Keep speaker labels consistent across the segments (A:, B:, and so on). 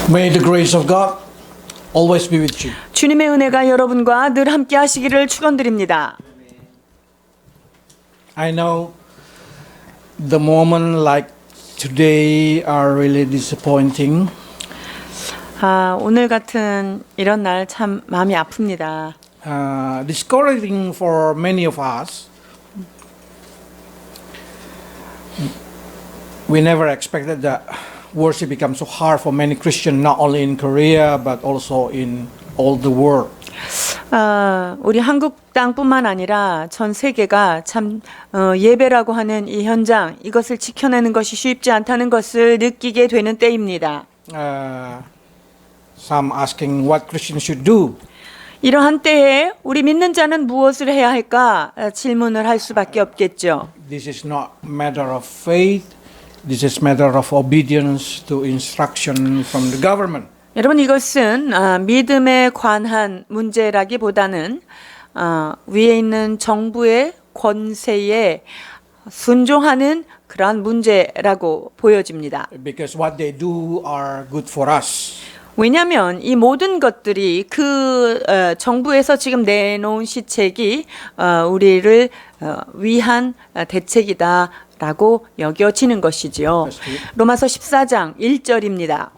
A: May the grace of God always be with you.
B: 주님의 은혜가 여러분과 늘 함께 하시기를 축원드립니다.
A: I know the moment like today are really disappointing.
B: 오늘 같은 이런 날 참 마음이 아픕니다.
A: Discouraging for many of us. We never expected that worship becomes so hard for many Christians, not only in Korea but also in all the world.
B: 우리 한국 땅뿐만 아니라 전 세계가 참 예배라고 하는 이 현장, 이것을 지켜내는 것이 쉽지 않다는 것을 느끼게 되는 때입니다.
A: Some asking what Christians should do.
B: 이러한 때에 우리 믿는 자는 무엇을 해야 할까 질문을 할 수밖에 없겠죠.
A: This is not matter of faith. This is matter of obedience to instruction from the government.
B: 여러분, 이것은 믿음에 관한 문제라기보다는 위에 있는 정부의 권세에 순종하는 그러한 문제라고 보여집니다.
A: Because what they do are good for us.
B: 왜냐하면 이 모든 것들이 그 정부에서 지금 내놓은 시책이 우리를 위한 대책이다라고 여겨지는 것이지요. 로마서 14장 1절입니다.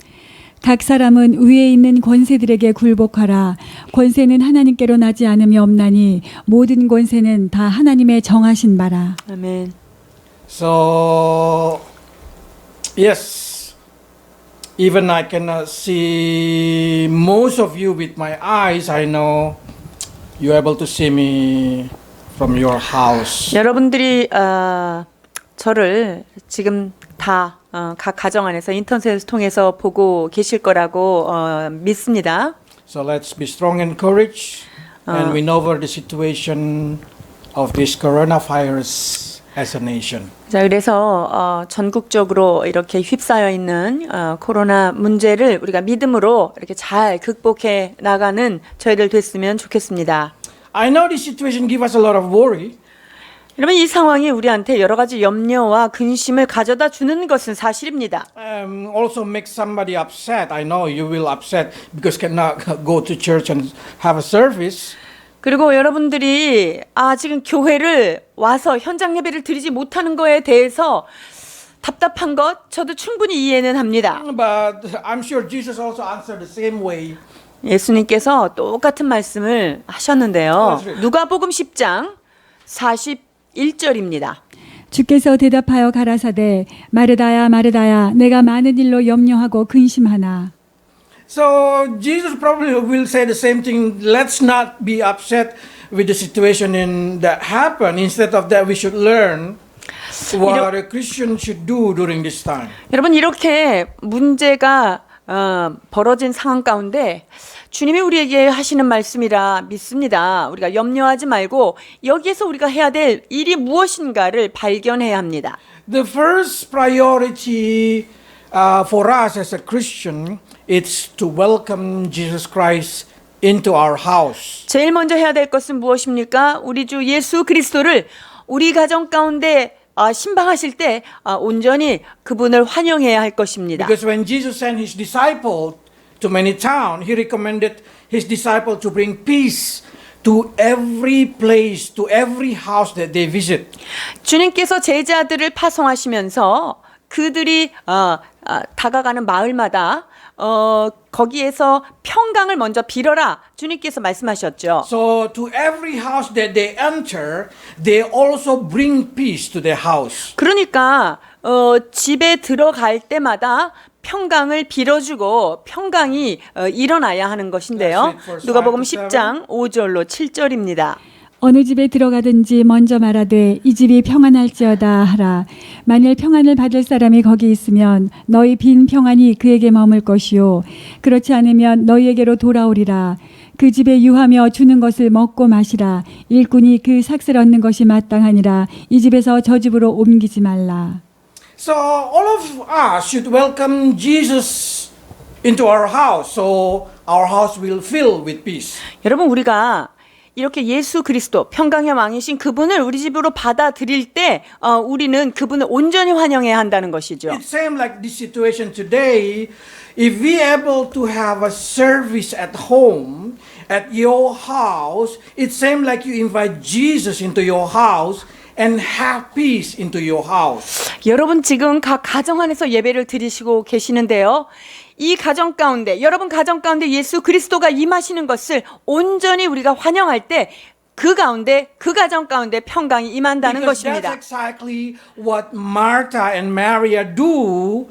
C: 각 사람은 위에 있는 권세들에게 굴복하라. 권세는 하나님께로 나지 않으며 없나니 모든 권세는 다 하나님의 정하신 바라.
B: 아멘.
A: So yes, even I cannot see most of you with my eyes. I know you're able to see me from your house.
B: 여러분들이 저를 지금 다 각 가정 안에서 인터넷을 통해서 보고 계실 거라고 믿습니다.
A: So let's be strong and courage and win over the situation of this coronavirus as a nation.
B: 자, 그래서 전국적으로 이렇게 휩싸여 있는 코로나 문제를 우리가 믿음으로 이렇게 잘 극복해 나가는 저희들 됐으면 좋겠습니다.
A: I know this situation gives us a lot of worry.
B: 여러분, 이 상황이 우리한테 여러 가지 염려와 근심을 가져다 주는 것은 사실입니다.
A: Also make somebody upset. I know you will upset because cannot go to church and have a service.
B: 그리고 여러분들이 지금 교회를 와서 현장 예배를 드리지 못하는 거에 대해서 답답한 것 저도 충분히 이해는 합니다.
A: But I'm sure Jesus also answered the same way.
B: 예수님께서 똑같은 말씀을 하셨는데요. 누가복음 10장 41절입니다.
C: 주께서 대답하여 가라사대 마르다야 마르다야 내가 많은 일로 염려하고 근심하나.
A: So Jesus probably will say the same thing. Let's not be upset with the situation that happened. Instead of that, we should learn what a Christian should do during this time.
B: 여러분, 이렇게 문제가 벌어진 상황 가운데 주님이 우리에게 하시는 말씀이라 믿습니다. 우리가 염려하지 말고 여기에서 우리가 해야 될 일이 무엇인가를 발견해야 합니다.
A: The first priority for us as a Christian is to welcome Jesus Christ into our house.
B: 제일 먼저 해야 될 것은 무엇입니까? 우리 주 예수 그리스도를 우리 가정 가운데 신방하실 때 온전히 그분을 환영해야 할 것입니다.
A: Because when Jesus sent his disciple to many towns, he recommended his disciple to bring peace to every place, to every house that they visit.
B: 주님께서 제자들을 파송하시면서 그들이 다가가는 마을마다 거기에서 평강을 먼저 빌어라 주님께서 말씀하셨죠.
A: So to every house that they enter, they also bring peace to their house.
B: 그러니까 집에 들어갈 때마다 평강을 빌어주고 평강이 일어나야 하는 것인데요. 누가복음 10장 5절로 7절입니다.
C: 어느 집에 들어가든지 먼저 말하되 이 집이 평안할지어다 하라. 만일 평안을 받을 사람이 거기 있으면 너희 빈 평안이 그에게 머물 것이요 그렇지 않으면 너희에게로 돌아오리라. 그 집에 유하며 주는 것을 먹고 마시라. 일꾼이 그 삭슬 얻는 것이 마땅하니라. 이 집에서 저 집으로 옮기지 말라.
A: So all of us should welcome Jesus into our house, so our house will fill with peace.
B: 여러분, 우리가 이렇게 예수 그리스도 평강의 왕이신 그분을 우리 집으로 받아들일 때 우리는 그분을 온전히 환영해야 한다는 것이죠.
A: It's same like this situation today. If we able to have a service at home, at your house, it's same like you invite Jesus into your house and have peace into your house.
B: 여러분 지금 각 가정 안에서 예배를 드리시고 계시는데요. 이 가정 가운데 여러분 가정 가운데 예수 그리스도가 임하시는 것을 온전히 우리가 환영할 때 그 가운데 그 가정 가운데 평강이 임한다는
A: Because
B: 것입니다.
A: that's exactly what Martha and Maria do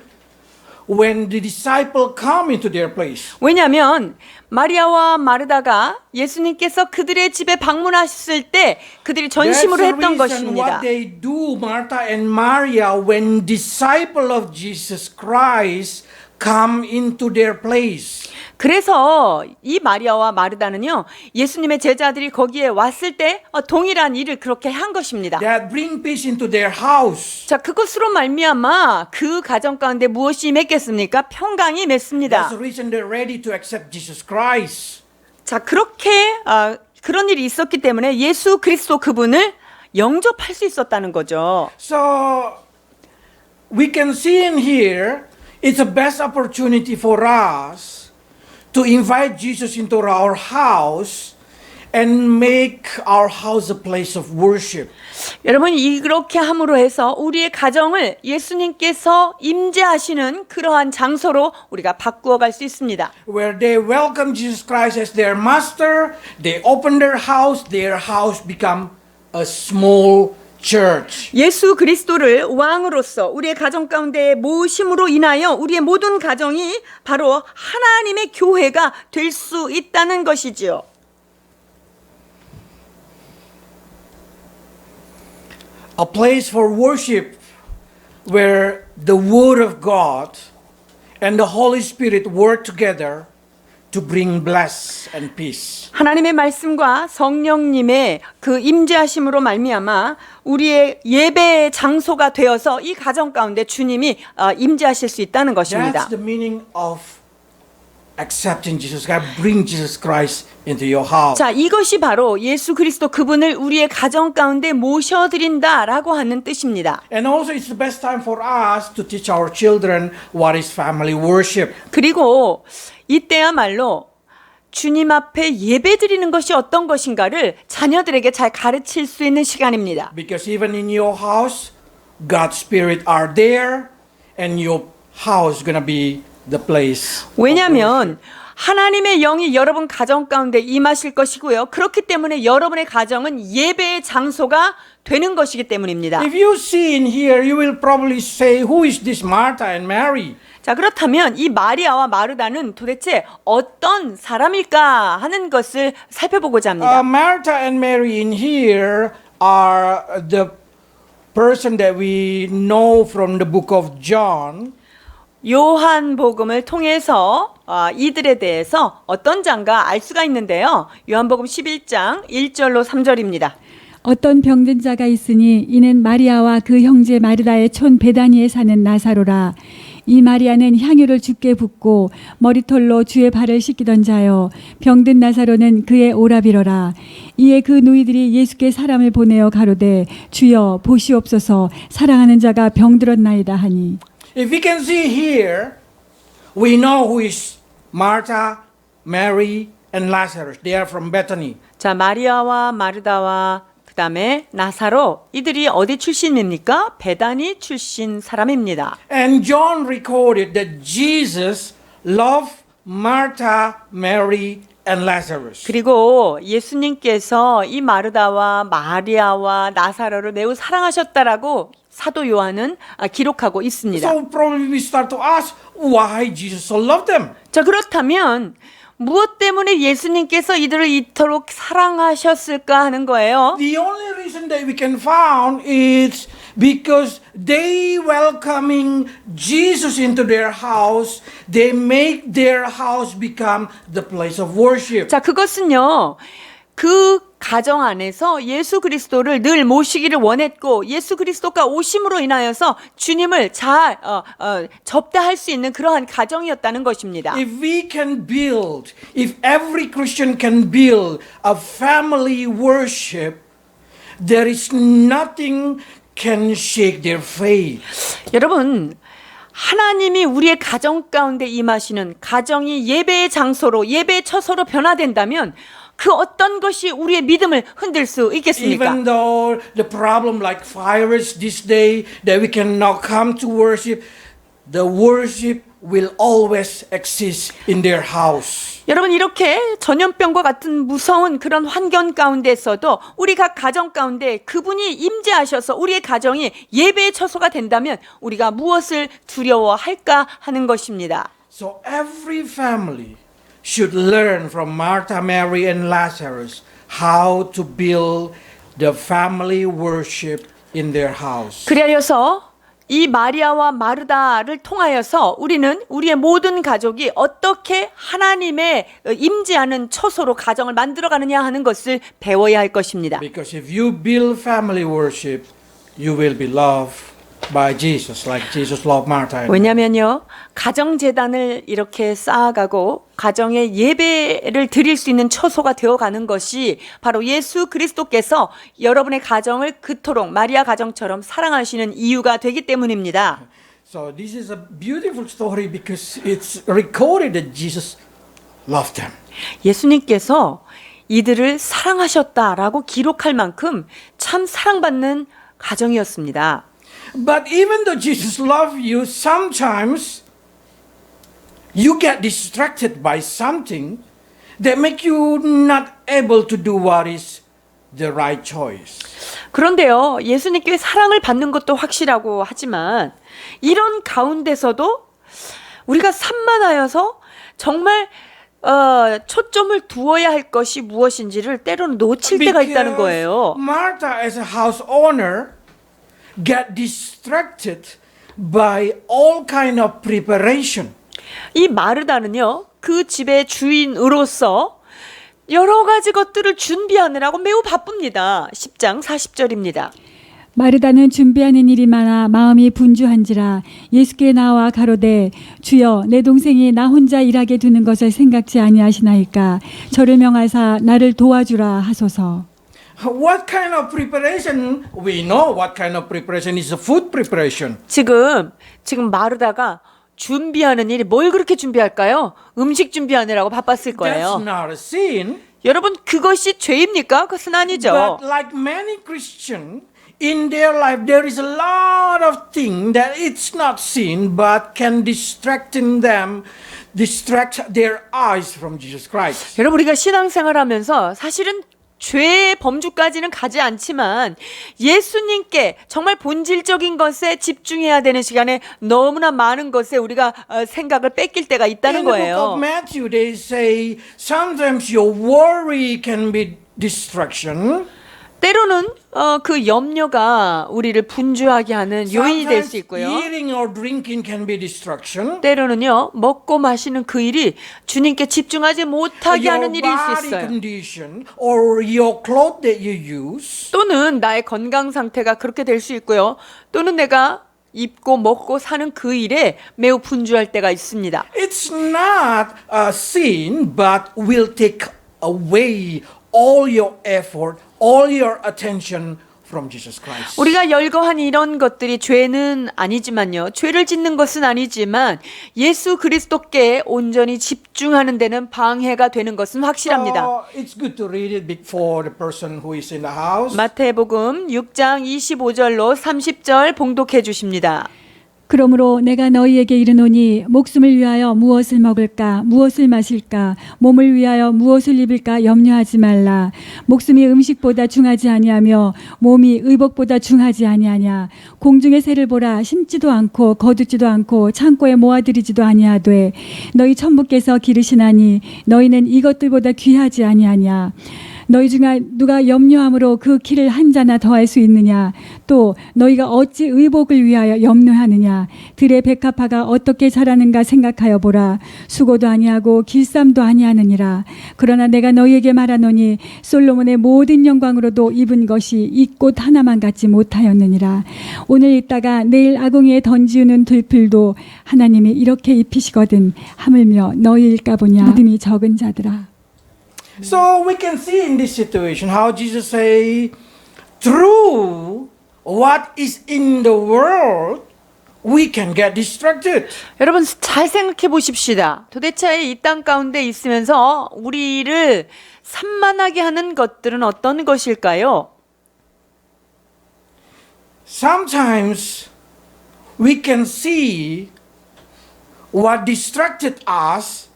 A: when the disciple come into their place.
B: 왜냐하면 마리아와 마르다가 예수님께서 그들의 집에 방문하셨을 때 그들이 전심으로
A: That's the
B: 했던
A: reason
B: 것입니다.
A: what they do, Martha and Maria, when disciple of Jesus Christ come into their place.
B: 그래서 이 마리아와 마르다는요 예수님의 제자들이 거기에 왔을 때 동일한 일을 그렇게 한 것입니다.
A: That bring peace into their house.
B: 자, 그것으로 말미암아 그 가정 가운데 무엇이 맺겠습니까? 평강이 맺습니다.
A: That's the reason they're ready to accept Jesus Christ.
B: 자, 그렇게 그런 일이 있었기 때문에 예수 그리스도 그분을 영접할 수 있었다는 거죠.
A: So we can see in here, it's a best opportunity for us to invite Jesus into our house and make our house a place of worship.
B: 여러분 이렇게 함으로 해서 우리의 가정을 예수님께서 임재하시는 그러한 장소로 우리가 바꾸어 갈 수 있습니다.
A: Where they welcome Jesus Christ as their master, they open their house become a small church.
B: 예수 그리스도를 왕으로서 우리의 가정 가운데 모심으로 인하여 우리의 모든 가정이 바로 하나님의 교회가 될 수 있다는 것이지요.
A: A place for worship where the Word of God and the Holy Spirit work together to bring bless and peace.
B: 하나님의 말씀과 성령님의 그 임재하심으로 말미암아 우리의 예배의 장소가 되어서 이 가정 가운데 주님이 임재하실 수 있다는 것입니다.
A: That's the meaning of accepting Jesus Christ, bring Jesus Christ into your house.
B: 자, 이것이 바로 예수 그리스도 그분을 우리의 가정 가운데 모셔드린다라고 하는 뜻입니다.
A: And also it's the best time for us to teach our children what is family worship.
B: 그리고 이때야말로 주님 앞에 예배 드리는 것이 어떤 것인가를 자녀들에게 잘 가르칠 수 있는 시간입니다.
A: Because even in your house, God's Spirit are there and your house is going to be the place.
B: 왜냐하면 하나님의 영이 여러분 가정 가운데 임하실 것이고요. 그렇기 때문에 여러분의 가정은 예배의 장소가 되는 것이기 때문입니다.
A: If you see in here, you will probably say, who is this Martha and Mary?
B: 자, 그렇다면 이 마리아와 마르다는 도대체 어떤 사람일까 하는 것을 살펴보고자 합니다.
A: Martha and Mary in here are the person that we know from the book of John.
B: 요한복음을 통해서 이들에 대해서 어떤 장가 알 수가 있는데요. 요한복음 11장 1절로 3절입니다.
C: 어떤 병든 자가 있으니 이는 마리아와 그 형제 마르다의 촌 베다니에 사는 나사로라. 이 마리아는 향유를 주께 붓고 머리털로 주의 발을 씻기던 자요. 병든 나사로는 그의 오라비러라. 이에 그 누이들이 예수께 사람을 보내어 가로되 주여 보시옵소서 사랑하는 자가 병들었나이다 하니.
A: If we can see here, we know who is Martha, Mary, and Lazarus. They are from Bethany.
B: 자, 마리아와 마르다와 그다음에 나사로 이들이 어디 출신입니까? 베다니 출신 사람입니다.
A: And John recorded that Jesus loved Martha, Mary, and Lazarus.
B: 그리고 예수님께서 이 마르다와 마리아와 나사로를 매우 사랑하셨다라고 사도 요한은 기록하고 있습니다.
A: So probably we start to ask why Jesus so loved them.
B: 자, 그렇다면 무엇 때문에 예수님께서 이들을 이토록 사랑하셨을까 하는 거예요.
A: The only reason that we can found is because they welcoming Jesus into their house, they make their house become the place of worship.
B: 자, 그것은요. 그 가정 안에서 예수 그리스도를 늘 모시기를 원했고 예수 그리스도가 오심으로 인하여서 주님을 잘 접대할 수 있는 그러한 가정이었다는 것입니다.
A: If every Christian can build a family worship, there is nothing can shake their faith.
B: 여러분, 하나님이 우리의 가정 가운데 임하시는 가정이 예배의 장소로 예배의 처소로 변화된다면 그 어떤 것이 우리의 믿음을 흔들 수 있겠습니까?
A: Even though the problem like virus this day that we cannot come to worship, the worship will always exist in their house.
B: 여러분, 이렇게 전염병과 같은 무서운 그런 환경 가운데서도 우리 각 가정 가운데 그분이 임재하셔서 우리의 가정이 예배의 처소가 된다면 우리가 무엇을 두려워할까 하는 것입니다.
A: So every family should learn from Martha, Mary, and Lazarus how to build the family worship in their house.
B: 그리하여서 이 마리아와 마르다를 통하여서 우리는 우리의 모든 가족이 어떻게 하나님의 임재하는 처소로 가정을 만들어가느냐 하는 것을 배워야 할 것입니다.
A: Because if you build family worship, you will be loved by Jesus, like Jesus loved Martha. and
B: 왜냐면요, 가정재단을 이렇게 쌓아가고 가정의 예배를 드릴 수 있는 처소가 되어가는 것이 바로 예수 그리스도께서 여러분의 가정을 그토록 마리아 가정처럼 사랑하시는 이유가 되기 때문입니다.
A: So this is a beautiful story because it's recorded that Jesus loved them.
B: 예수님께서 이들을 사랑하셨다라고 기록할 만큼 참 사랑받는 가정이었습니다.
A: But even though Jesus loved you, sometimes you get distracted by something that make you not able to do what is the right choice.
B: 그런데요, 예수님께 사랑을 받는 것도 확실하고 하지만 이런 가운데서도 우리가 산만하여서 정말 초점을 두어야 할 것이 무엇인지를 때로는 놓칠 때가 있다는 거예요.
A: Martha, as a house owner, get distracted by all kind of preparation.
B: 이 마르다는요, 그 집의 주인으로서 여러 가지 것들을 준비하느라고 매우 바쁩니다. 10장 40절입니다.
C: 마르다는 준비하는 일이 많아 마음이 분주한지라 예수께 나와 가로되 주여 내 동생이 나 혼자 일하게 두는 것을 생각지 아니하시나이까 저를 명하사 나를 도와주라 하소서.
A: What kind of preparation? We know what kind of preparation is a food preparation.
B: 지금 마르다가 준비하는 일이 뭘 그렇게 준비할까요? 음식 준비하느라고 바빴을
A: That's
B: 거예요.
A: not a sin.
B: 여러분, 그것이 죄입니까? 그것은 아니죠.
A: But like many Christians, in their life there is a lot of things that it's not sin but can distract their eyes from Jesus Christ.
B: 여러분, 우리가 신앙생활하면서 사실은 죄의 범주까지는 가지 않지만 예수님께 정말 본질적인 것에 집중해야 되는 시간에 너무나 많은 것에 우리가 생각을 뺏길 때가 있다는
A: In the book
B: 거예요.
A: of Matthew, they say sometimes your worry can be distraction.
B: 때로는 그 염려가 우리를 분주하게 하는 요인이 될 수
A: Sometimes
B: 있고요.
A: eating or drinking can be distraction.
B: 때로는요, 먹고 마시는 그 일이 주님께 집중하지 못하게
A: Your
B: 하는 일일 수
A: body
B: 있어요.
A: condition or your clothes that you use.
B: 또는 나의 건강 상태가 그렇게 될 수 있고요. 또는 내가 입고 먹고 사는 그 일에 매우 분주할 때가 있습니다.
A: It's not a sin, but will take away all your effort, all your attention from Jesus Christ.
B: 우리가 열거한 이런 것들이 죄는 아니지만요. 죄를 짓는 것은 아니지만 예수 그리스도께 온전히 집중하는 데는 방해가 되는 것은 확실합니다.
A: It's good to read it for the person who is in the house.
B: 마태복음 6장 25절로 30절 봉독해 주십니다.
C: 그러므로 내가 너희에게 이르노니 목숨을 위하여 무엇을 먹을까 무엇을 마실까 몸을 위하여 무엇을 입을까 염려하지 말라. 목숨이 음식보다 중하지 아니하며 몸이 의복보다 중하지 아니하냐. 공중의 새를 보라. 심지도 않고 거두지도 않고 창고에 모아들이지도 아니하되 너희 천부께서 기르시나니 너희는 이것들보다 귀하지 아니하냐. 너희 중에 누가 염려함으로 그 키를 한 자나 더할 수 있느냐? 또 너희가 어찌 의복을 위하여 염려하느냐? 들의 백합화가 어떻게 자라는가 생각하여 보라. 수고도 아니하고 길쌈도 아니하느니라. 그러나 내가 너희에게 말하노니 솔로몬의 모든 영광으로도 입은 것이 이 꽃 하나만 같지 못하였느니라. 오늘 있다가 내일 아궁이에 던지우는 들풀도 하나님이 이렇게 입히시거든. 하물며 너희일까 보냐? 믿음이 적은 자들아.
A: So we can see in this situation how Jesus say, through what is in the world, we can get distracted.
B: 여러분 잘 생각해 보십시다. 도대체 이 땅 가운데 있으면서 우리를 산만하게 하는 것들은 어떤 것일까요?
A: Sometimes we can see what distracted us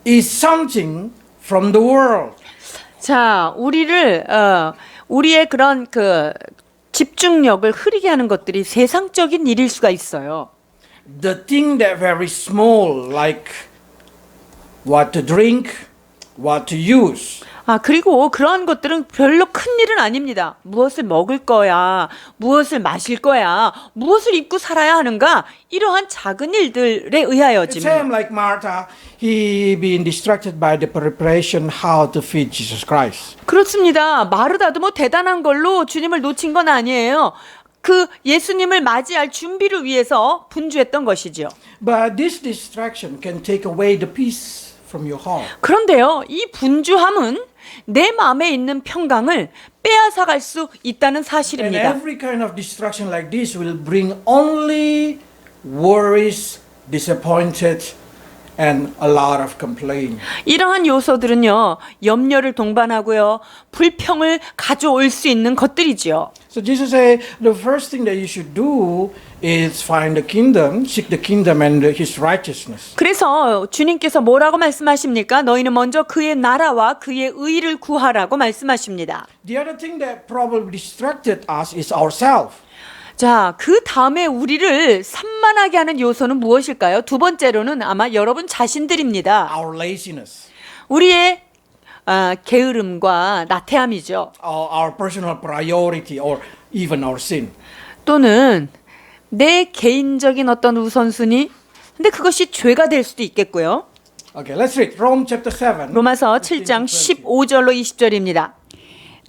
A: is something from the world.
B: 자, 우리의 그런 집중력을 흐리게 하는 것들이 세상적인 일일 수가 있어요.
A: The thing that very small, like what to drink, what to use.
B: 그리고 그러한 것들은 별로 큰 일은 아닙니다. 무엇을 먹을 거야, 무엇을 마실 거야, 무엇을 입고 살아야 하는가, 이러한 작은 일들에
A: Same
B: 의하여집니다.
A: like Martha, he being distracted by the preparation how to feed Jesus Christ.
B: 그렇습니다. 마르다도 뭐 대단한 걸로 주님을 놓친 건 아니에요. 그 예수님을 맞이할 준비를 위해서 분주했던 것이죠.
A: But this distraction can take away the peace from your heart.
B: 그런데요, 이 분주함은 내 마음에 있는 평강을 빼앗아갈 수 있다는
A: And
B: 사실입니다.
A: every kind of distraction like this will bring only worries, disappointed, and a lot of complaint.
B: 이러한 요소들은요, 염려를 동반하고요, 불평을 가져올 수 있는 것들이지요.
A: So Jesus said, the first thing that you should do is find the kingdom, seek the kingdom and his righteousness.
B: 그래서 주님께서 뭐라고 말씀하십니까? 너희는 먼저 그의 나라와 그의 의를 구하라고 말씀하십니다.
A: The other thing that probably distracted us is ourselves.
B: 자, 그 다음에 우리를 산만하게 하는 요소는 무엇일까요? 두 번째로는 아마 여러분 자신들입니다.
A: Our laziness,
B: 우리의 게으름과 나태함이죠.
A: our personal priority, or even our sin.
B: 또는 내 개인적인 어떤 우선순위, 근데 그것이 죄가 될 수도 있겠고요.
A: Okay, let's read Rome chapter 7.
B: 로마서 7장 15절로 20절입니다.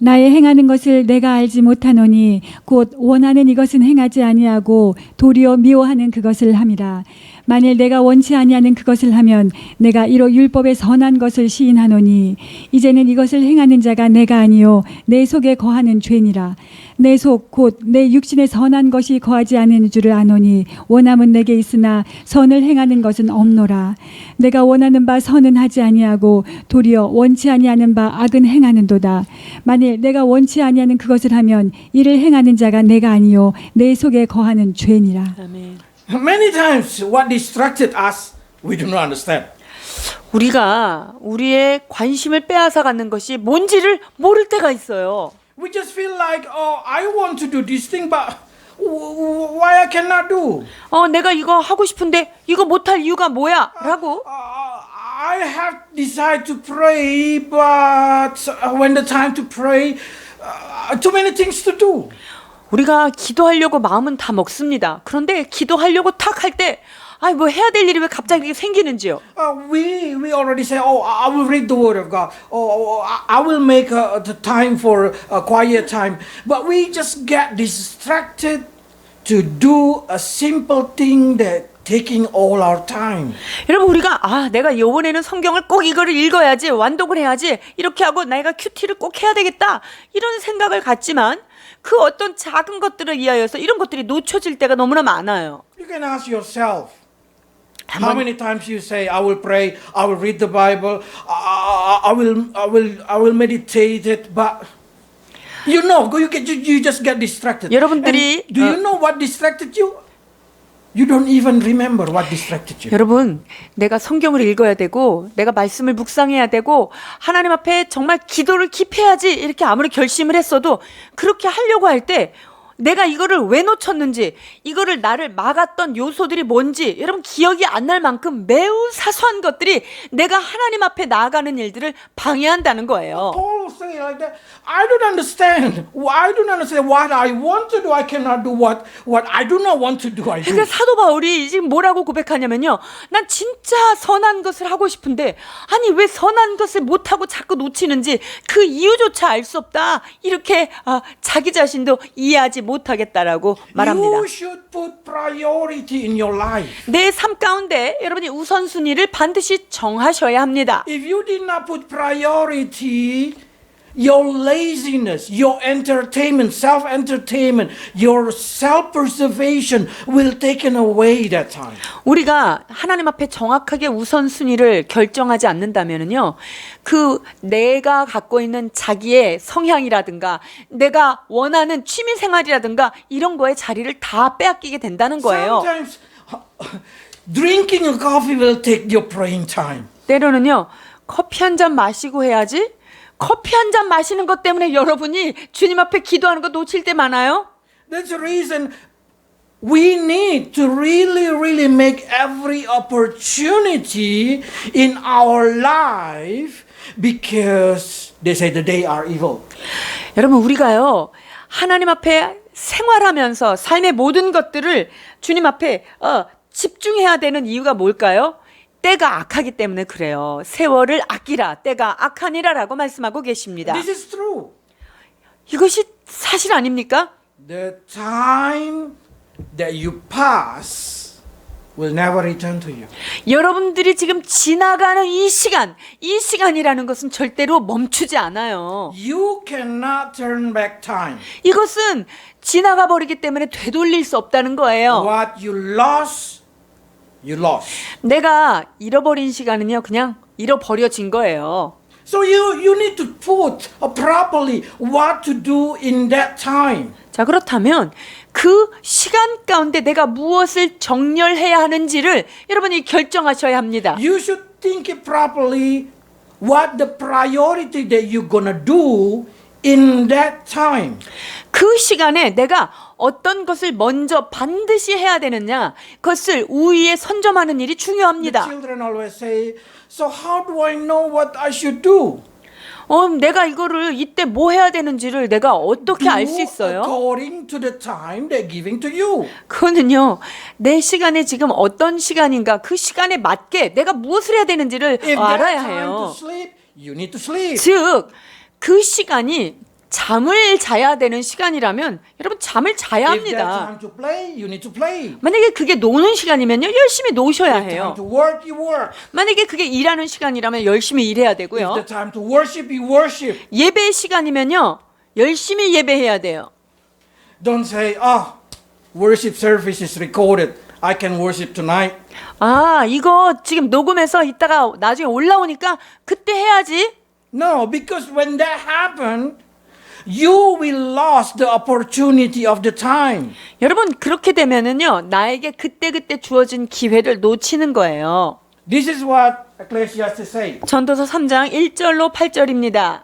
C: 나의 행하는 것을 내가 알지 못하노니 곧 원하는 이것은 행하지 아니하고 도리어 미워하는 그것을 함이라. 만일 내가 원치 아니하는 그것을 하면 내가 이로 율법의 선한 것을 시인하노니 이제는 이것을 행하는 자가 내가 아니요 내 속에 거하는 죄니라. 내 속 곧 내 육신의 선한 것이 거하지 않은 줄을 아노니 원함은 내게 있으나 선을 행하는 것은 없노라. 내가 원하는 바 선은 하지 아니하고 도리어 원치 아니하는 바 악은 행하는도다. 만일 내가 원치 아니하는 그것을 하면 이를 행하는 자가 내가 아니요 내 속에 거하는 죄니라.
B: 아멘.
A: Many times what distracted us, we do not understand.
B: 우리가 우리의 관심을 빼앗아 가는 것이 뭔지를 모를 때가 있어요.
A: We just feel like, oh, I want to do this thing, but why I cannot do?
B: 내가 이거 하고 싶은데 이거 못할 이유가 뭐야? 라고
A: I have decided to pray, but when the time to pray, too many things to do.
B: 우리가 기도하려고 마음은 다 먹습니다. 그런데 기도하려고 탁 할 때 뭐 해야 될 일이 왜 갑자기 생기는지요?
A: We already say, oh, I will read the Word of God. Oh, I will make the time for a quiet time. But we just get distracted to do a simple thing that taking all our time.
B: 여러분 우리가 내가 이번에는 성경을 꼭 이거를 읽어야지, 완독을 해야지, 이렇게 하고 내가 큐티를 꼭 해야 되겠다, 이런 생각을 갖지만 그 어떤 작은 것들을 위하여서 이런 것들이 놓쳐질 때가 너무나 많아요.
A: You can ask yourself, how many times you say, I will pray, I will read the Bible, I will meditate it, but you just get distracted.
B: 여러분들이,
A: And do you know what distracted you? You don't even remember what distracted you.
B: 여러분, 내가 성경을 읽어야 되고 내가 말씀을 묵상해야 되고 하나님 앞에 정말 기도를 깊이 해야지, 이렇게 아무리 결심을 했어도 그렇게 하려고 할 때 내가 이거를 왜 놓쳤는지, 이거를 나를 막았던 요소들이 뭔지 여러분 기억이 안 날 만큼 매우 사소한 것들이 내가 하나님 앞에 나아가는 일들을 방해한다는 거예요.
A: Paul people say like that. I don't understand. I don't understand what I want to do. I cannot do what I do not want to do. I do.
B: 그러니까 사도 바울이 지금 뭐라고 고백하냐면요. 난 진짜 선한 것을 하고 싶은데 아니 왜 선한 것을 못하고 자꾸 놓치는지 그 이유조차 알 수 없다. 이렇게 자기 자신도 이해하지 못하겠다라고 말합니다.
A: You should put priority in your life.
B: 내 삶 가운데 여러분이 우선순위를 반드시 정하셔야 합니다.
A: If you did not put priority, your laziness, your entertainment, self-entertainment, your self-preservation will taken away that time.
B: 우리가 하나님 앞에 정확하게 우선순위를 결정하지 않는다면은요, 그 내가 갖고 있는 자기의 성향이라든가 내가 원하는 취미 생활이라든가 이런 거에 자리를 다 빼앗기게 된다는 거예요.
A: Sometimes drinking a coffee will take your praying time.
B: 때로는요, 커피 한 잔 마시고 해야지. 커피 한 잔 마시는 것 때문에 여러분이 주님 앞에 기도하는 거 놓칠 때 많아요.
A: That's the reason we need to really make every opportunity in our life because they say the day are evil.
B: 여러분 우리가요 하나님 앞에 생활하면서 삶의 모든 것들을 주님 앞에 집중해야 되는 이유가 뭘까요? 때가 악하기 때문에 그래요. 세월을 아끼라 때가 악하니라라고 말씀하고 계십니다.
A: This is true.
B: 이것이 사실 아닙니까?
A: The time that you pass will never return to you.
B: 여러분들이 지금 지나가는 이 시간이라는 것은 절대로 멈추지 않아요.
A: You cannot turn back time.
B: 이것은 지나가 버리기 때문에 되돌릴 수 없다는 거예요.
A: What you lost, you lost.
B: 내가 잃어버린 시간은요, 그냥 잃어버려진 거예요.
A: So you need to put properly what to do in that time.
B: 자, 그렇다면 그 시간 가운데 내가 무엇을 정렬해야 하는지를 여러분이 결정하셔야 합니다.
A: You should think it properly what the priority that you're gonna do in that time.
B: 그 시간에 내가 어떤 것을 먼저 반드시 해야 되느냐, 그것을 우위에 선점하는 일이
A: The
B: 중요합니다.
A: children always say, so how do I know what I should do?
B: 내가 이거를 이때 뭐 해야 되는지를 내가 어떻게 알 수
A: Do
B: 있어요?
A: according to the time they're giving to you.
B: 그거는요, 내 시간에 지금 어떤 시간인가, 그 시간에 맞게 내가 무엇을 해야 되는지를
A: If
B: 알아야
A: that's time to
B: 해요.
A: sleep, you need to sleep.
B: 즉, 그 시간이 잠을 자야 되는 시간이라면 여러분 잠을 자야
A: If that's
B: 합니다.
A: time to play, you need to play.
B: 만약에 그게 노는 시간이면요, 열심히 노셔야
A: If
B: 해요.
A: time to work, you work.
B: 만약에 그게 일하는 시간이라면 열심히 일해야
A: If
B: 되고요.
A: the time to worship, you worship.
B: 예배 시간이면요, 열심히 예배해야 돼요.
A: Don't say, worship service is recorded. I can worship tonight.
B: 이거 지금 녹음해서 이따가 나중에 올라오니까 그때 해야지.
A: No, because when that happened, you will lose the opportunity of the time.
B: 여러분 그렇게 되면은요, 나에게 그때 주어진 기회를 놓치는 거예요.
A: This is what Ecclesiastes say.
B: 전도서 3장 1절로 8절입니다.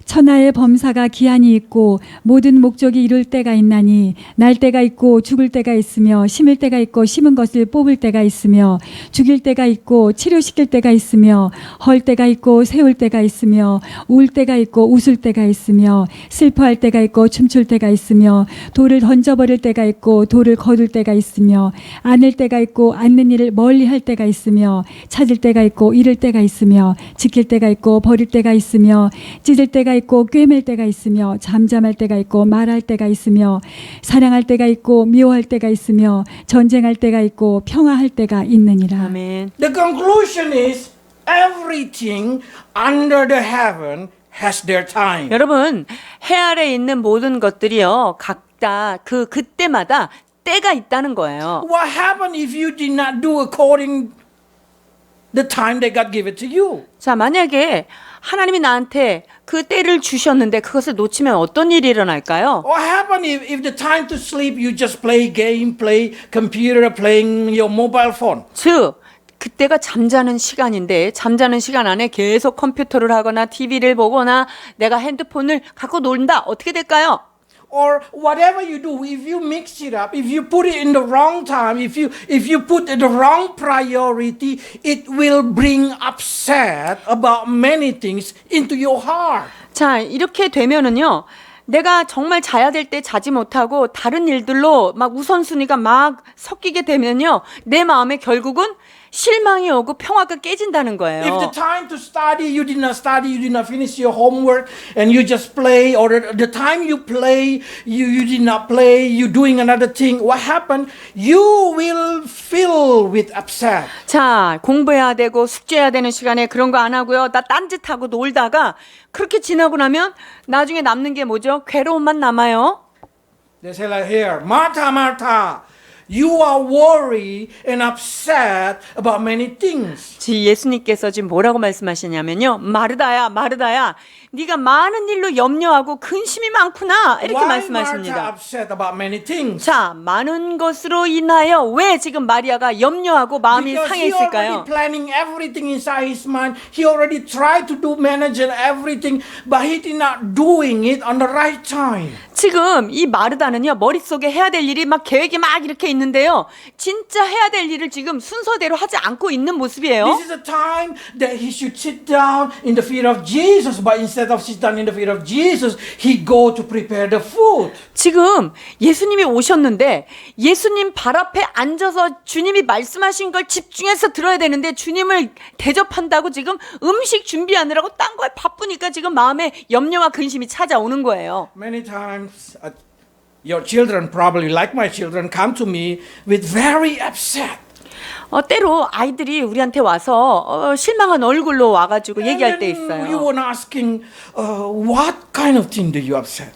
C: 천하의 범사가 기한이 있고 모든 목적이 이룰 때가 있나니 날 때가 있고 죽을 때가 있으며 심을 때가 있고 심은 것을 뽑을 때가 있으며 죽일 때가 있고 치료시킬 때가 있으며 헐 때가 있고 세울 때가 있으며 울 때가 있고 웃을 때가 있으며 슬퍼할 때가 있고 춤출 때가 있으며 돌을 던져버릴 때가 있고 돌을 거둘 때가 있으며 안을 때가 있고 안는 일을 멀리 할 때가 있으며 찾을 때가 있고 잃을 때가 있으며 지킬 때가 있고 버릴 때가 있으며 찢을 때가 있고 꿰맬 때가 있으며 잠잠할 때가 있고 말할 때가 있으며 사랑할 때가 있고 미워할 때가 있으며 전쟁할 때가 있고 평화할 때가 있느니라.
B: 아멘.
A: The conclusion is everything under the heaven has their time.
B: 여러분 해 아래 있는 모든 것들이요 각다 그때마다 때가 있다는 거예요.
A: What happened if you did not do according the time that God gave it to you?
B: 자, 만약에 하나님이 나한테 그 때를 주셨는데 그것을 놓치면 어떤 일이 일어날까요?
A: What happened if the time to sleep you just play game, play computer, playing your mobile phone?
B: 즉 그때가 잠자는 시간인데 잠자는 시간 안에 계속 컴퓨터를 하거나 TV를 보거나 내가 핸드폰을 갖고 논다. 어떻게 될까요?
A: Or whatever you do, if you mix it up, if you put it in the wrong time, if you put the wrong priority, it will bring upset about many things into your heart.
B: 자, 이렇게 되면은요. 내가 정말 자야 될 때 자지 못하고 다른 일들로 막 우선순위가 막 섞이게 되면요. 내 마음에 결국은 실망이 오고 평화가 깨진다는
A: If
B: 거예요.
A: the time to study, you did not study, you did not finish your homework, and you just play, or the time you play, you did not play, you doing another thing, what happened? You will feel with upset.
B: 자, 공부해야 되고 숙제해야 되는 시간에 그런 거 안 하고요. 나 딴짓하고 놀다가 그렇게 지나고 나면 나중에 남는 게 뭐죠? 괴로움만 남아요.
A: They say like here, Martha, Martha, you are worried and upset about many things.
B: 예수님께서 지금 뭐라고 말씀하시냐면요. 마르다야, 마르다야. 네가 많은 일로 염려하고 근심이 많구나. 이렇게
A: Why Martha
B: 말씀하십니다.
A: upset about many things?
B: 자, 많은 것으로 인하여 왜 지금 마리아가 염려하고 마음이
A: Because he already
B: 상했을까요?
A: planning everything inside his mind. He already tried to do manage everything, but he did not doing it on the right time.
B: 지금 이 마르다는요, 머릿속에 해야 될 일이 막 계획이 막 이렇게 있는데요. 진짜 해야 될 일을 지금 순서대로 하지 않고 있는 모습이에요.
A: This is the time that he should sit down in the feet of Jesus, but instead of sit down in the feet of Jesus, he go to prepare the food.
B: 지금 예수님이 오셨는데 예수님 발 앞에 앉아서 주님이 말씀하신 걸 집중해서 들어야 되는데 주님을 대접한다고 지금 음식 준비하느라고 딴 거에 바쁘니까 지금 마음에 염려와 근심이 찾아오는 거예요.
A: Many times, your children, probably like my children, come to me with very upset.
B: 때로 아이들이 우리한테 와서 실망한 얼굴로 와가지고 얘기할 때
A: And then you
B: 있어요.
A: were asking, what kind of thing do you upset?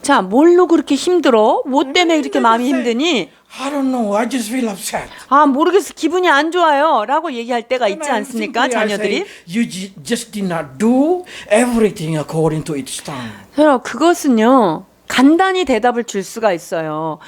B: 자, 뭘로 그렇게 힘들어? 뭐 때문에 그렇게 마음이 힘드니?
A: I don't know. I just feel upset.
B: 아, 모르겠어. 기분이 안 좋아요. 라고 얘기할 때가 있지 않습니까?
A: Simply I
B: 자녀들이.
A: say, you just did not do everything according to its time.
B: 그것은요, 간단히 대답을 줄 수가 있어요.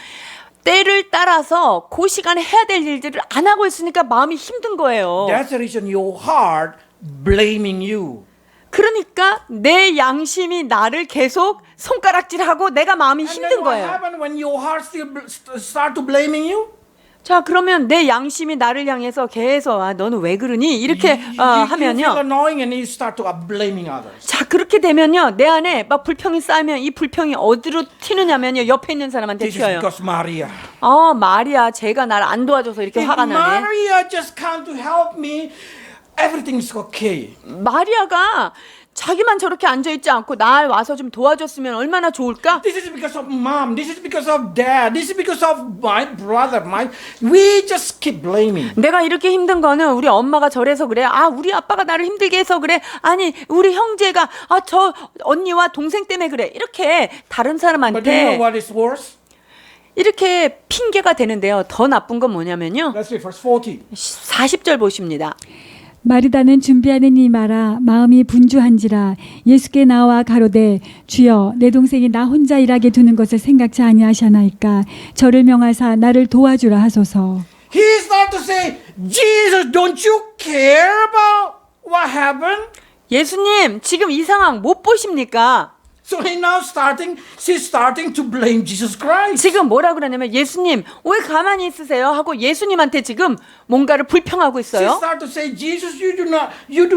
B: 때를 따라서 그 시간에 해야 될 일들을 안 하고 있으니까 마음이 힘든 거예요.
A: That's the reason your heart blaming you.
B: 그러니까 내 양심이 나를 계속 손가락질하고 내가 마음이
A: And
B: 힘든
A: then what
B: 거예요.
A: happened when your heart still start to blaming you?
B: 자, 그러면 내 양심이 나를 향해서 계속 너는 왜 그러니? 이렇게
A: You feel
B: 하면요.
A: annoying and you start to blaming others.
B: 자, 그렇게 되면요. 내 안에 막 불평이 쌓이면 이 불평이 어디로 튀느냐면요. 옆에 있는 사람한테
A: This is
B: 튀어요.
A: because Maria.
B: 마리아, 제가 날 안 도와줘서 이렇게
A: If
B: 화가 나네.
A: Maria just come to help me, everything is okay.
B: 마리아가 자기만 저렇게 앉아있지 않고 날 와서 좀 도와줬으면 얼마나 좋을까?
A: This is because of mom. This is because of dad. This is because of my brother. We just keep blaming.
B: 내가 이렇게 힘든 거는 우리 엄마가 저래서 그래. 우리 아빠가 나를 힘들게 해서 그래. 아니, 우리 형제가 저 언니와 동생 때문에 그래. 이렇게 다른
A: But do you know
B: 사람한테
A: what is worse?
B: 이렇게 핑계가 되는데요. 더 나쁜 건 뭐냐면요.
A: Let's read verse 40.
B: 40절 보십니다.
C: 마르다는 준비하는 이 말아 마음이 분주한지라 예수께 나와 가로되 주여 내 동생이 나 혼자 일하게 두는 것을 생각지 아니하시나이까 저를 명하사 나를 도와주라 하소서.
A: He started to say, Jesus, don't you care about what happened?
B: 예수님, 지금 이 상황 못 보십니까?
A: So she's starting to blame Jesus Christ.
B: 지금 뭐라 그러냐면 예수님 왜 가만히 있으세요? 하고 예수님한테 지금 뭔가를 불평하고
A: She
B: 있어요.
A: started to say, Jesus, you do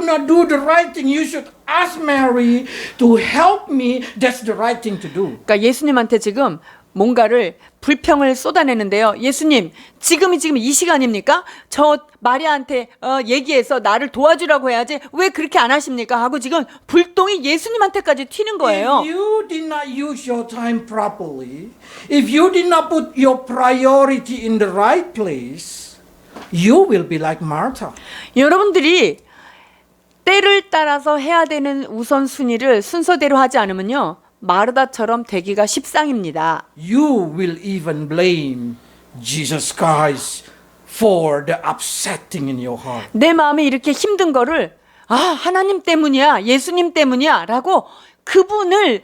A: not do the right thing. You should ask Mary to help me. That's the right thing to do.
B: 그러니까 예수님한테 지금 뭔가를 불평을 쏟아내는데요. 예수님, 지금 이 시간입니까? 저 마리아한테 얘기해서 나를 도와주라고 해야지 왜 그렇게 안 하십니까? 하고 지금 불똥이 예수님한테까지 튀는 거예요.
A: If you did not use your time properly, if you did not put your priority in the right place, you will be like Martha.
B: 여러분들이 때를 따라서 해야 되는 우선순위를 순서대로 하지 않으면요. 마르다처럼 되기가 십상입니다.
A: You will even blame Jesus Christ for the upsetting in your heart.
B: 내 마음이 이렇게 힘든 거를 하나님 때문이야, 예수님 때문이야 라고 그분을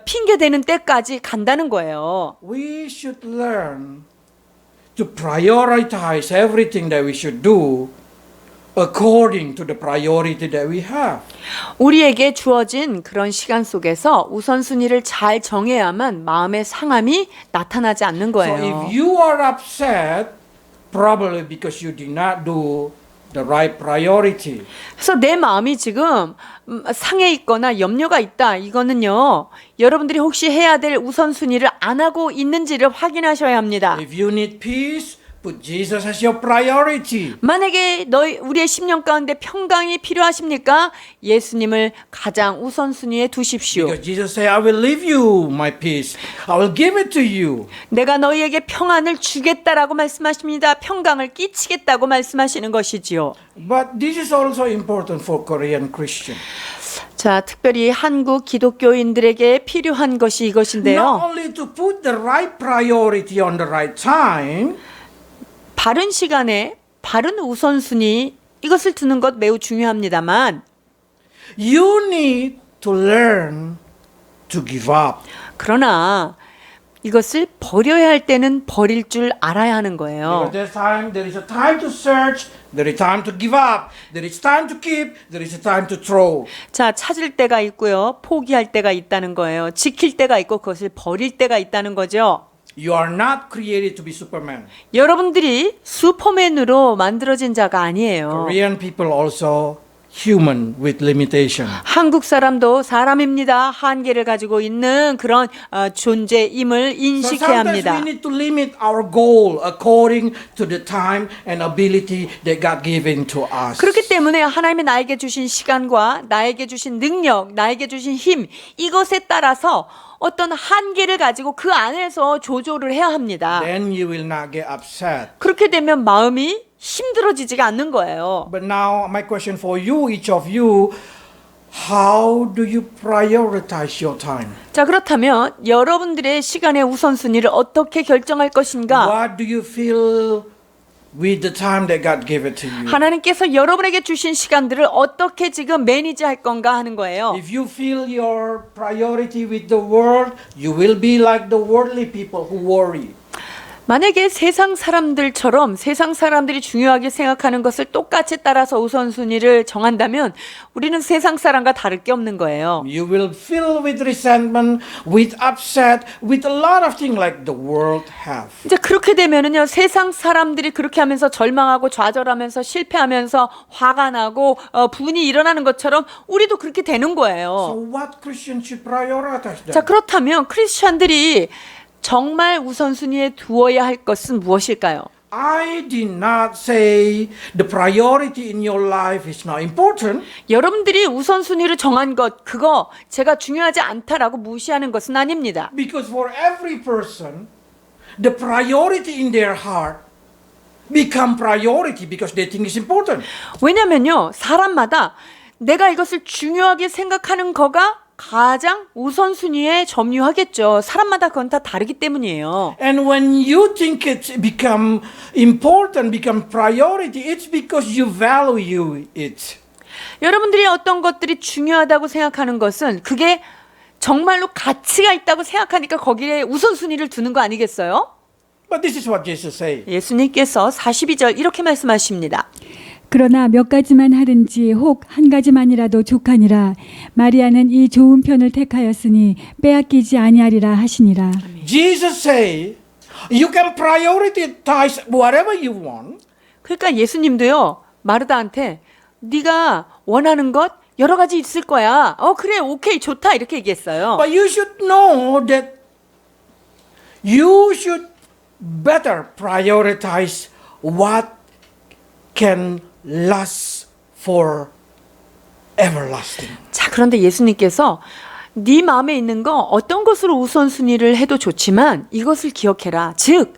B: 핑계대는 때까지 간다는 거예요.
A: We should learn to prioritize everything that we should do according to the priority that we have.
B: 우리에게 주어진 그런 시간 속에서 우선순위를 잘 정해야만 마음의 상함이 나타나지 않는
A: So
B: 거예요.
A: if you are upset, probably because you did not do the right priority.
B: 그래서 내 마음이 지금 상해 있거나 염려가 있다. 이거는요. 여러분들이 혹시 해야 될 우선순위를 안 하고 있는지를 확인하셔야 합니다.
A: If you need peace, put Jesus as your priority.
B: 만약에 우리의 심령 가운데 평강이 필요하십니까? 예수님을 가장 우선순위에 두십시오.
A: Because Jesus said, I will leave you my peace. I will give it to you.
B: 내가 너희에게 평안을 주겠다라고 말씀하십니다. 평강을 끼치겠다고 말씀하시는 것이지요.
A: But this is also important for Korean Christians.
B: 자, 특별히 한국 기독교인들에게 필요한 것이
A: Not
B: 이것인데요.
A: only to put the right priority on the right time,
B: 바른 시간에 바른 우선순위 이것을 두는 것 매우 중요합니다만
A: you need to learn to give up.
B: 그러나 이것을 버려야 할 때는 버릴 줄 알아야 하는 거예요.
A: Because there is a time to search, there is time to give up, there is time to keep, there is a time to throw.
B: 자, 찾을 때가 있고요. 포기할 때가 있다는 거예요. 지킬 때가 있고 그것을 버릴 때가 있다는 거죠.
A: You are not created to be Superman.
B: 여러분들이 슈퍼맨으로 만들어진 자가 아니에요.
A: Korean people also human with limitation.
B: 한국 사람도 사람입니다. 한계를 가지고 있는 그런 존재임을
A: So
B: 인식해야
A: sometimes
B: 합니다.
A: we need to limit our goal according to the time and ability that God given to us.
B: 그렇기 때문에 하나님이 나에게 주신 시간과 나에게 주신 능력, 나에게 주신 힘 이것에 따라서 어떤 한계를 가지고 그 안에서 조절을 해야 합니다.
A: Then you will not get upset.
B: 그렇게 되면 마음이 힘들어지지가 않는 거예요.
A: But now my question for you, each of you, how do you prioritize your time?
B: 자, 그렇다면 여러분들의 시간의 우선순위를 어떻게 결정할 것인가?
A: What do you feel with the time that God gave it to you?
B: 하나님께서 여러분에게 주신 시간들을 어떻게 지금 매니지할 건가 하는 거예요.
A: If you fill your priority with the world, you will be like the worldly people who worry.
B: 만약에 세상 사람들처럼 세상 사람들이 중요하게 생각하는 것을 똑같이 따라서 우선순위를 정한다면 우리는 세상 사람과 다를 게 없는 거예요.
A: You will fill with resentment, with upset, with a lot of things like the world have.
B: 이제 그렇게 되면은요, 세상 사람들이 그렇게 하면서 절망하고 좌절하면서 실패하면서 화가 나고 분이 일어나는 것처럼 우리도 그렇게 되는
A: So
B: 거예요.
A: what Christians should prioritize
B: 자,
A: then?
B: 그렇다면 크리스천들이 정말 우선순위에 두어야 할 것은 무엇일까요?
A: I did not say the priority in your life is not important.
B: 여러분들이 우선순위를 정한 것, 그거 제가 중요하지 않다라고 무시하는 것은 아닙니다.
A: Because for every person, the priority in their heart become priority because they think it's important.
B: 왜냐면요, 사람마다 내가 이것을 중요하게 생각하는 거가 가장 우선순위에 점유하겠죠. 사람마다 그건 다 다르기 때문이에요.
A: And when you think it become important, become priority, it's because you value it.
B: 여러분들이 어떤 것들이 중요하다고 생각하는 것은 그게 정말로 가치가 있다고 생각하니까 거기에 우선순위를 두는 거 아니겠어요?
A: But this is what Jesus said.
B: 예수님께서 42절 이렇게 말씀하십니다.
C: 그러나 몇 가지만 하든지 혹 한 가지만이라도 족하니라. 마리아는 이 좋은 편을 택하였으니 빼앗기지 아니하리라 하시니라.
A: Jesus say, you can prioritize whatever you want.
B: 그러니까 예수님도요, 마르다한테 네가 원하는 것 여러 가지 있을 거야. 그래, 오케이, 좋다 이렇게 얘기했어요.
A: But you should know that you should better prioritize what can last for everlasting.
B: 자, 그런데 예수님께서 네 마음에 있는 거 어떤 것으로 우선순위를 해도 좋지만 이것을 기억해라. 즉,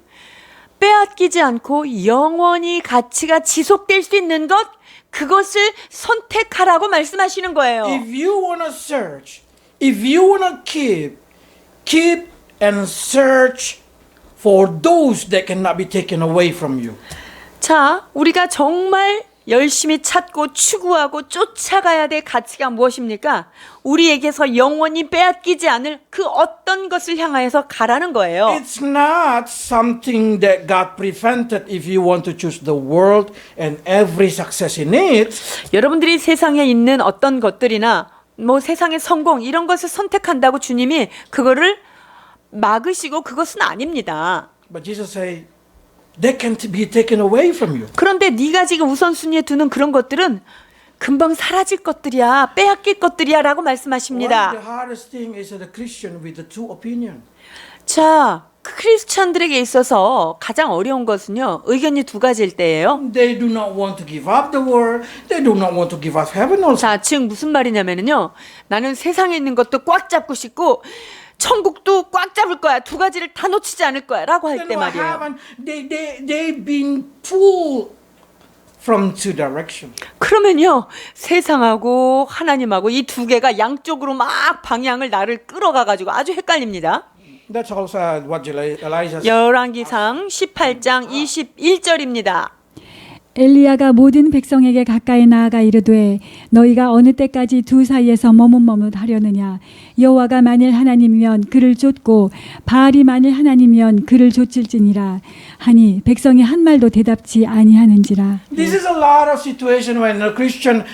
B: 빼앗기지 않고 영원히 가치가 지속될 수 있는 것, 그것을 선택하라고 말씀하시는 거예요.
A: If you want to search, if you want to keep and search for those that cannot be taken away from you.
B: 자, 우리가 정말 열심히 찾고 추구하고 쫓아가야 될 가치가 무엇입니까? 우리에게서 영원히 빼앗기지 않을 그 어떤 것을 향하여서 가라는 거예요.
A: It's not something that God prevented if you want to choose the world and every success in it.
B: 여러분들이 세상에 있는 어떤 것들이나 뭐 세상의 성공 이런 것을 선택한다고 주님이 그거를 막으시고 그것은 아닙니다.
A: But Jesus say, they can be taken away from you.
B: 그런데 네가 지금 우선순위에 두는 그런 것들은 금방 사라질 것들이야, 빼앗길 것들이야 라고
A: One
B: 말씀하십니다.
A: of the hardest thing is the Christian with the two opinion.
B: 자, 크리스찬들에게 있어서 가장 어려운 것은요, 의견이 두 가지일 때예요.
A: They do not want to give up the world. They do not want to give up heaven also.
B: 자, 즉 무슨 말이냐면요, 나는 세상에 있는 것도 꽉 잡고 싶고 천국도 꽉 잡을 거야. 두 가지를 다 놓치지 않을 거야 라고 할
A: Then
B: 때
A: what
B: 말이에요.
A: happened? They've been pulled from two direction.
B: 그러면요, 세상하고 하나님하고 이 두 개가 양쪽으로 막 방향을 나를 끌어가가지고 아주 헷갈립니다.
A: That's also what Elijah said.
B: 열왕기상 18장 21절입니다.
C: 엘리야가 모든 백성에게 가까이 나아가 이르되 너희가 어느 때까지 두 사이에서 머뭇머뭇하려느냐 여호와가 만일 하나님이면 그를 쫓고 바알이 만일 하나님이면 그를 쫓을지니라 하니 백성이 한 말도 대답지 아니하는지라.
A: This is a lot of situation when a Christian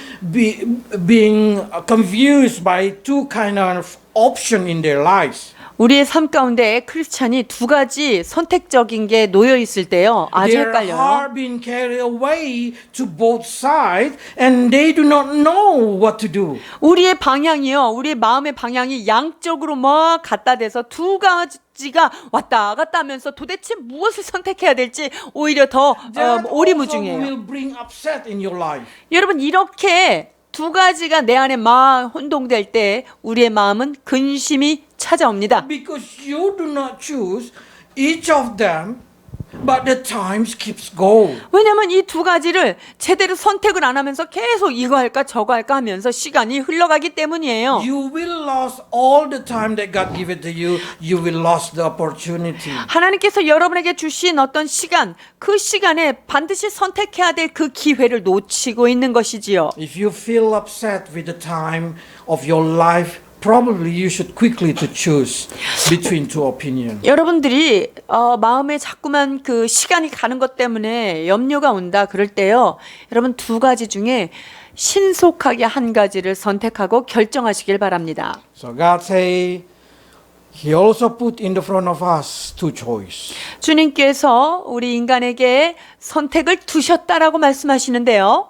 A: being confused by two kind of option in their lives.
B: 우리의 삶 가운데 크리스찬이 두 가지 선택적인 게 놓여 있을 때요, 아주
A: Their
B: 헷갈려요.
A: heart being carried away to both sides, and they do not know what to do.
B: 우리의 방향이요, 우리의 마음의 방향이 양쪽으로 막 갖다 대서 두 가지가 왔다 갔다 하면서 도대체 무엇을 선택해야 될지 오히려 더
A: That also
B: 오리무중이에요.
A: will bring upset in your life.
B: 여러분, 이렇게 두 가지가 내 안에 막 혼동될 때 우리의 마음은 근심이 찾아옵니다.
A: Because you do not choose each of them, but the times keeps go.
B: 왜냐하면 이 두 가지를 제대로 선택을 안 하면서 계속 이거 할까 저거 할까 하면서 시간이 흘러가기 때문이에요.
A: You will lose all the time that God given to you. You will lose the opportunity.
B: 하나님께서 여러분에게 주신 어떤 시간, 그 시간에 반드시 선택해야 될 그 기회를 놓치고 있는 것이지요.
A: If you feel upset with the time of your life, probably you should quickly to choose between two opinions.
B: 여러분들이 마음에 자꾸만 그 시간이 가는 것 때문에 염려가 온다 그럴 때요, 여러분 두 가지 중에 신속하게 한 가지를 선택하고 결정하시길 바랍니다.
A: So God say, He also put in the front of us two choice.
B: 주님께서 우리 인간에게 선택을 두셨다라고 말씀하시는데요.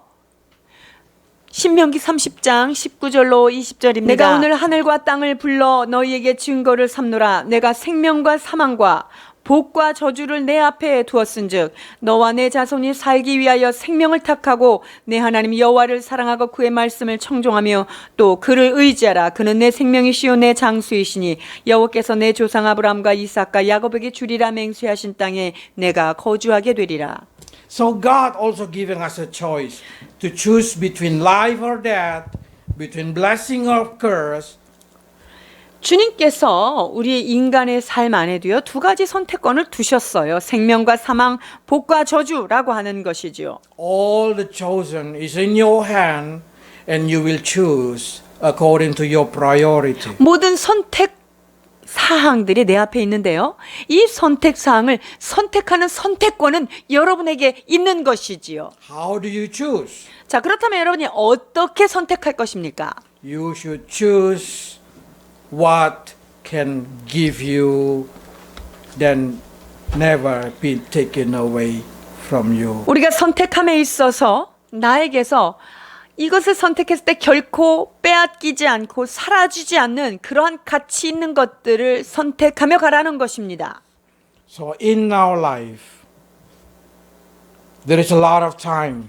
B: 신명기 30장 19절로 20절입니다. 내가 오늘 하늘과 땅을 불러 너희에게 증거를 삼노라. 내가 생명과 사망과 복과 저주를 내 앞에 두었은즉 너와 내 자손이 살기 위하여 생명을 택하고 내 하나님 여호와를 사랑하고 그의 말씀을 청종하며 또 그를 의지하라. 그는 내 생명이시요 내 장수이시니 여호와께서 내 조상 아브라함과 이삭과 야곱에게 주리라 맹세하신 땅에 내가 거주하게 되리라.
A: So God also giving us a choice to choose between life or death, between blessing or curse.
B: 주님께서 우리 인간의 삶 안에도요, 두 가지 선택권을 두셨어요. 생명과 사망, 복과 저주라고 하는 것이지요.
A: All the chosen is in your hand, and you will choose according to your priority.
B: 모든 선택 사항들이 내 앞에 있는데요. 이 선택 사항을 선택하는 선택권은 여러분에게 있는 것이지요.
A: How do you choose?
B: 자, 그렇다면 여러분이 어떻게 선택할 것입니까?
A: You should choose what can give you, then never be taken away from you.
B: 우리가 선택함에 있어서 나에게서 이것을 선택했을 때 결코 빼앗기지 않고 사라지지 않는 그러한 가치 있는 것들을 선택하며 가라는 것입니다.
A: So in our life, there is a lot of time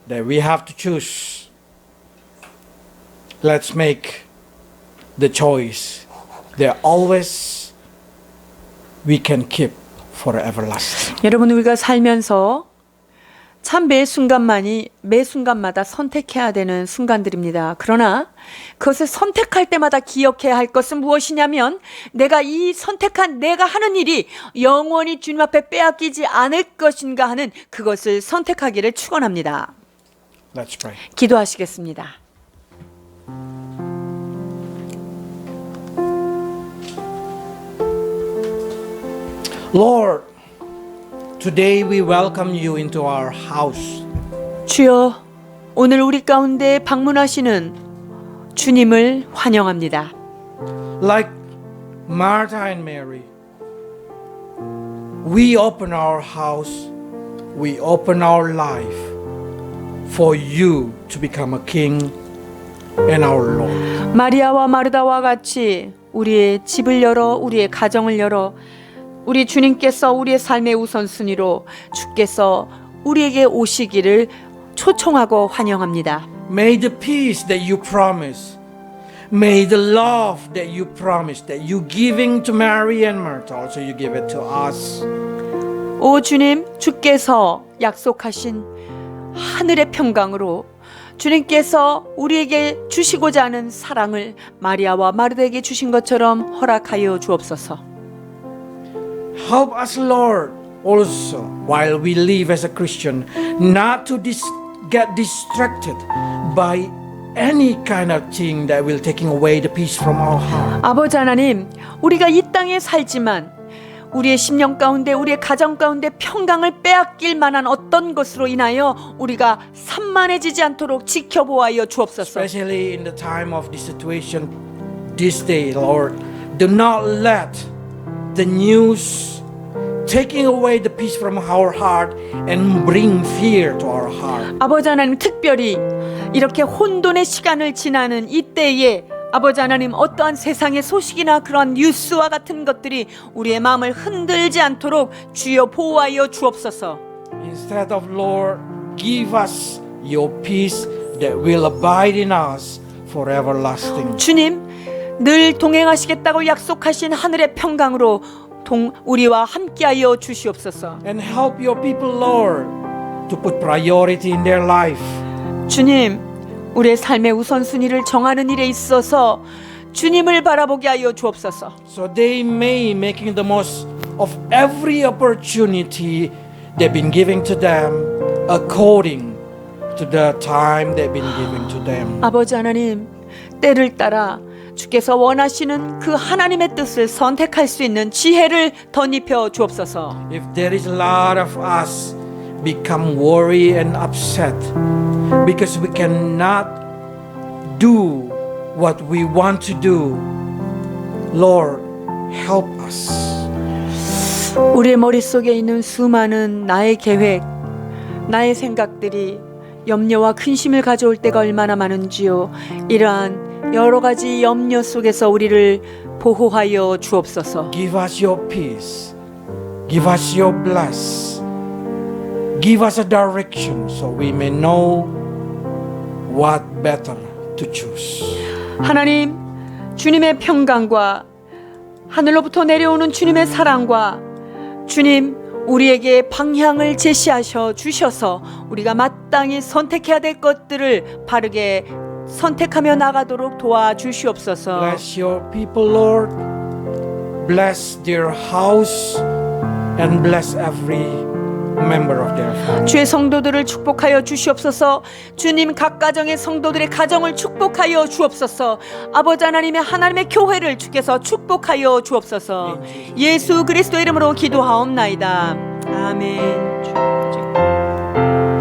A: that we have to choose. Let's make the choice that always we can keep for everlasting.
B: 여러분, 우리가 살면서 참 매 순간마다 선택해야 되는 순간들입니다. 그러나 그것을 선택할 때마다 기억해야 할 것은 무엇이냐면 내가 이 선택한 내가 하는 일이 영원히 주님 앞에 빼앗기지 않을 것인가 하는 그것을 선택하기를 축원합니다.
A: Let's pray.
B: 기도하시겠습니다.
A: Lord, today we welcome you into our house.
B: 주여, 오늘 우리 가운데 방문하시는 주님을 환영합니다.
A: Like Martha and Mary, we open our house, we open our life for you to become a king and our Lord.
B: 마리아와 마르다와 같이 우리의 집을 열어 우리의 가정을 열어 우리 주님께서 우리의 삶의 우선순위로 주께서 우리에게 오시기를 초청하고 환영합니다.
A: May the peace that you promise, may the love that you promise, that you giving to Mary and Martha, also you give it to us.
B: 오 주님, 주께서 약속하신 하늘의 평강으로 주님께서 우리에게 주시고자 하는 사랑을 마리아와 마르다에게 주신 것처럼 허락하여 주옵소서.
A: Help us, Lord, also while we live as a Christian, not to get distracted by any kind of thing that will taking away the peace from our heart.
B: 아버지 하나님, 우리가 이 땅에 살지만 우리의 심령 가운데 우리의 가정 가운데 평강을 빼앗길 만한 어떤 것으로 인하여 우리가 산만해지지 않도록 지켜보아여 주옵소서.
A: Especially in the time of this situation, this day, Lord, do not let the news taking away the peace from our heart and bring fear to our heart.
B: 아버지 하나님, 특별히 이렇게 혼돈의 시간을 지나는 이때에 아버지 하나님, 어떠한 세상의 소식이나 그런 뉴스와 같은 것들이 우리의 마음을 흔들지 않도록 주여 보호하여 주옵소서.
A: Instead of, Lord, give us your peace that will abide in us for everlasting.
B: 주님, 늘 동행하시겠다고 약속하신 하늘의 평강으로 우리와 함께하여 주시옵소서.
A: And help your people, Lord, to put priority in their life.
B: 주님, 우리의 삶의 우선순위를 정하는 일에 있어서 주님을 바라보게 하여 주옵소서.
A: So they may making the most of every opportunity they've been giving to them according to the time they've been giving to them.
B: 아버지 하나님, 때를 따라 주께서 원하시는 그 하나님의 뜻을 선택할 수 있는 지혜를 덧입혀 주옵소서.
A: If there is a lot of us become worried and upset because we cannot do what we want to do, Lord, help us.
B: 우리의 머릿속에 있는 수많은 나의 계획, 나의 생각들이 염려와 근심을 가져올 때가 얼마나 많은지요. 이러한 여러 가지 염려 속에서 우리를 보호하여 주옵소서.
A: Give us your peace. Give us your bless. Give us a direction so we may know what better to choose.
B: 하나님, 주님의 평강과 하늘로부터 내려오는 주님의 사랑과 주님, 우리에게 방향을 제시하셔 주셔서 우리가 마땅히 선택해야 될 것들을 바르게 선택하며 나가도록 도와주시옵소서.
A: Bless your people, Lord. Bless their house and bless every member of their family.
B: 주의 성도들을 축복하여 주시옵소서. 주님, 각 가정의 성도들의 가정을 축복하여 주옵소서. 아버지 하나님의 하나님의 교회를 주께서 축복하여 주옵소서. 예수 그리스도의 이름으로 기도하옵나이다. 아멘.